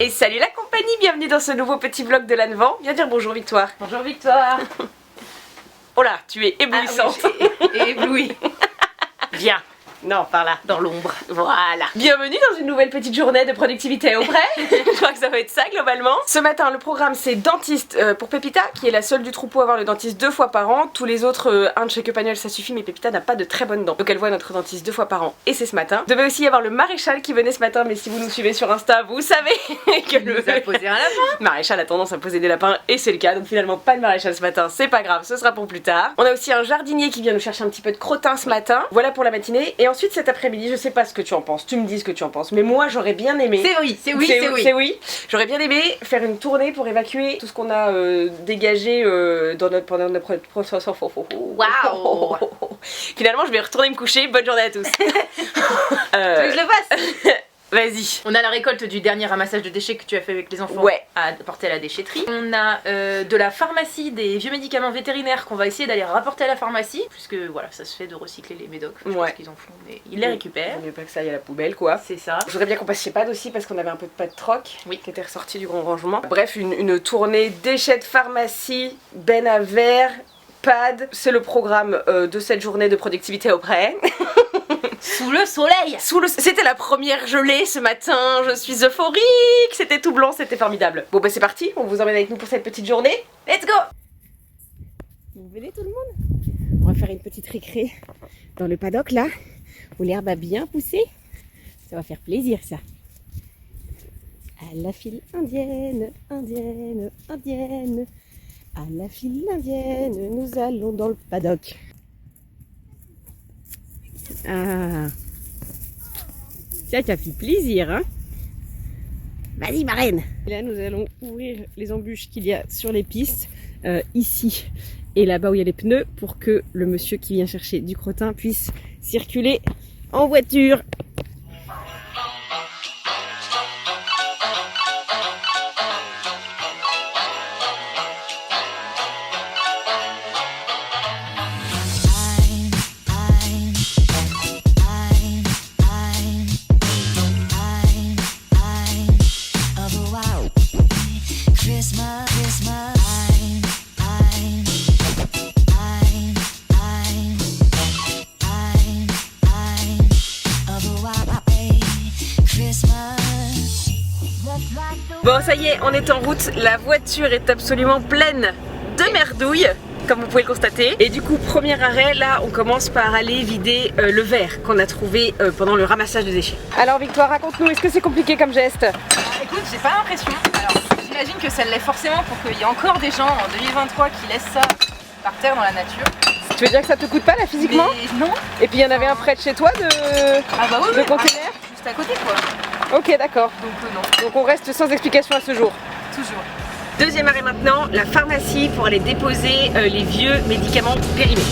Et salut la compagnie, bienvenue dans ce nouveau petit vlog de l'Annevent. Viens dire bonjour Victoire. Bonjour Victoire. Oh là, tu es éblouissante. Ah oui, et éblouie. Viens. Non, par là. Dans l'ombre. Voilà. Bienvenue dans une nouvelle petite journée de productivité auprès. Je crois que ça va être ça globalement. Ce matin, le programme c'est dentiste pour Pépita, qui est la seule du troupeau à avoir le dentiste 2 fois par an. Tous les autres, un de chaque pagnol ça suffit, mais Pépita n'a pas de très bonnes dents. Donc elle voit notre dentiste 2 fois par an et c'est ce matin. Devait aussi y avoir le maréchal qui venait ce matin, mais si vous nous suivez sur Insta, vous savez que Il nous a posé un lapin. Maréchal a tendance à poser des lapins et c'est le cas. Donc finalement pas de maréchal ce matin, c'est pas grave, ce sera pour plus tard. On a aussi un jardinier qui vient nous chercher un petit peu de crottin ce matin. Voilà pour la matinée. Et ensuite cet après-midi, je sais pas ce que tu en penses, tu me dis ce que tu en penses, mais moi j'aurais bien aimé. C'est oui. J'aurais bien aimé faire une tournée pour évacuer tout ce qu'on a dégagé pendant notre Waouh. Finalement, je vais retourner me coucher. Bonne journée à tous. Tu veux que je le fasse? Vas-y. On a la récolte du dernier ramassage de déchets que tu as fait avec les enfants, ouais, à porter à la déchetterie. On a de la pharmacie, des vieux médicaments vétérinaires qu'on va essayer d'aller rapporter à la pharmacie, puisque voilà, ça se fait de recycler les médocs. Je pense qu'ils en font, mais ils les récupèrent. Il ne pas que ça aille à la poubelle, quoi. C'est ça. Je voudrais bien qu'on passe chez Pad aussi parce qu'on avait un peu de pâte troc qui était ressorti du grand rangement. Bref, une tournée déchets de pharmacie, ben à verre, Pad. C'est le programme de cette journée de productivité auprès. Sous le soleil. C'était la première gelée ce matin, je suis euphorique, c'était tout blanc, c'était formidable. Bon bah c'est parti, on vous emmène avec nous pour cette petite journée. Let's go. Vous venez tout le monde? On va faire une petite récré dans le paddock là, où l'herbe a bien poussé. Ça va faire plaisir ça. À la file indienne, indienne, indienne. À la file indienne, nous allons dans le paddock. Ah, ça fait plaisir, hein? Vas-y, ma reine! Et là, nous allons ouvrir les embûches qu'il y a sur les pistes, ici et là-bas où il y a les pneus, pour que le monsieur qui vient chercher du crottin puisse circuler en voiture. Bon, ça y est, on est en route. La voiture est absolument pleine de merdouilles, comme vous pouvez le constater. Et du coup, premier arrêt, là, on commence par aller vider le verre qu'on a trouvé pendant le ramassage de déchets. Alors Victoire, raconte-nous, est-ce que c'est compliqué comme geste? Écoute, j'ai pas l'impression. Alors, j'imagine que ça l'est forcément pour qu'il y ait encore des gens en 2023 qui laissent ça par terre dans la nature. Tu veux dire que ça te coûte pas là physiquement? Mais non. Et puis il y en avait un près de chez toi de container? Juste à côté quoi. Ok, d'accord. Donc non. Donc on reste sans explication à ce jour. Toujours. Deuxième arrêt maintenant, la pharmacie pour aller déposer les vieux médicaments périmés.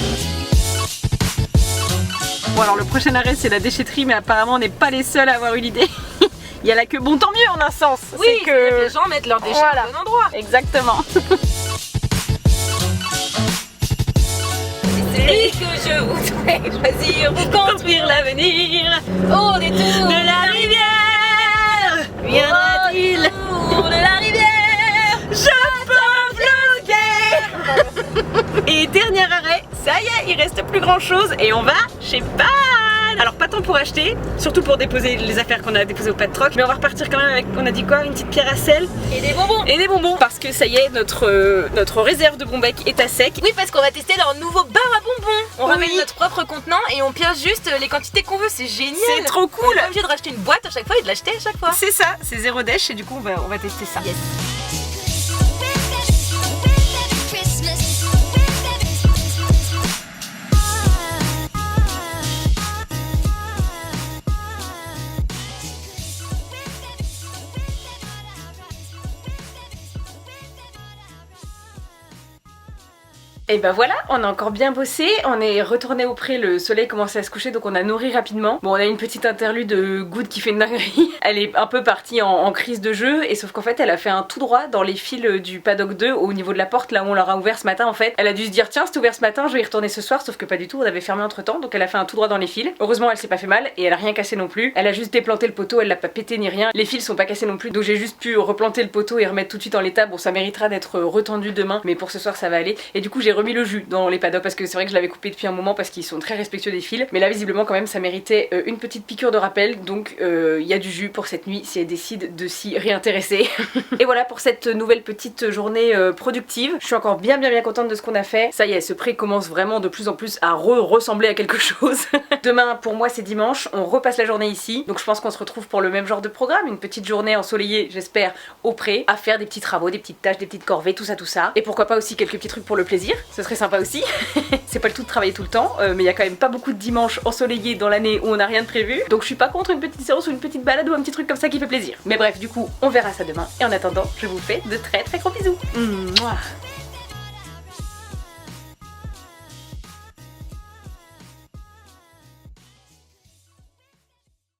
Bon alors le prochain arrêt c'est la déchetterie, mais apparemment on n'est pas les seuls à avoir eu l'idée. Il y a là que bon, tant mieux en un sens. Oui, c'est que les gens mettent leurs déchets voilà, au bon endroit. Exactement. C'est que je voudrais choisir pour construire l'avenir. Au détour de la rivière, viendra-t-il? Au détour de la rivière, je peux flotter. Et dernier arrêt, ça y est, il reste plus grand chose et on va chez Pad. Alors pas tant pour acheter, surtout pour déposer les affaires qu'on a déposées au Pad Troc, mais on va repartir quand même avec, on a dit quoi, une petite pierre à sel et des bonbons. Et des bonbons, parce que ça y est, notre réserve de Bombec est à sec. Oui, parce qu'on va tester leur nouveau bar à bonbons. On ramène notre propre contenant et on pioche juste les quantités qu'on veut, c'est génial. C'est trop cool. On est pas obligé de racheter une boîte à chaque fois et de l'acheter à chaque fois. C'est ça, c'est zéro déchet et du coup on va tester ça. Yes. Et bah voilà, on a encore bien bossé, on est retourné au pré, le soleil commençait à se coucher donc on a nourri rapidement. Bon, on a une petite interlude de Good qui fait une dinguerie. Elle est un peu partie en crise de jeu et sauf qu'en fait elle a fait un tout droit dans les fils du paddock 2 au niveau de la porte là où on leur a ouvert ce matin en fait. Elle a dû se dire tiens c'est ouvert ce matin, je vais y retourner ce soir, sauf que pas du tout, on avait fermé entre temps donc elle a fait un tout droit dans les fils. Heureusement elle s'est pas fait mal et elle a rien cassé non plus. Elle a juste déplanté le poteau, elle l'a pas pété ni rien. Les fils sont pas cassés non plus donc j'ai juste pu replanter le poteau et remettre tout de suite en l'état. Bon ça méritera d'être retendu demain mais pour ce soir ça va aller. Et du coup j'ai remis le jus dans les paddocks parce que c'est vrai que je l'avais coupé depuis un moment parce qu'ils sont très respectueux des fils. Mais là visiblement quand même ça méritait une petite piqûre de rappel donc il y a du jus pour cette nuit si elle décide de s'y réintéresser. Et voilà pour cette nouvelle petite journée productive. Je suis encore bien contente de ce qu'on a fait. Ça y est, ce pré commence vraiment de plus en plus à ressembler à quelque chose. Demain pour moi c'est dimanche, on repasse la journée ici. Donc je pense qu'on se retrouve pour le même genre de programme, une petite journée ensoleillée j'espère au pré, à faire des petits travaux, des petites tâches, des petites corvées, tout ça. Et pourquoi pas aussi quelques petits trucs pour le plaisir, ce serait sympa aussi. C'est pas le tout de travailler tout le temps, mais il y a quand même pas beaucoup de dimanches ensoleillés dans l'année où on n'a rien de prévu. Donc je suis pas contre une petite séance ou une petite balade ou un petit truc comme ça qui fait plaisir. Mais bref, du coup, on verra ça demain. Et en attendant, je vous fais de très gros bisous. Mouah.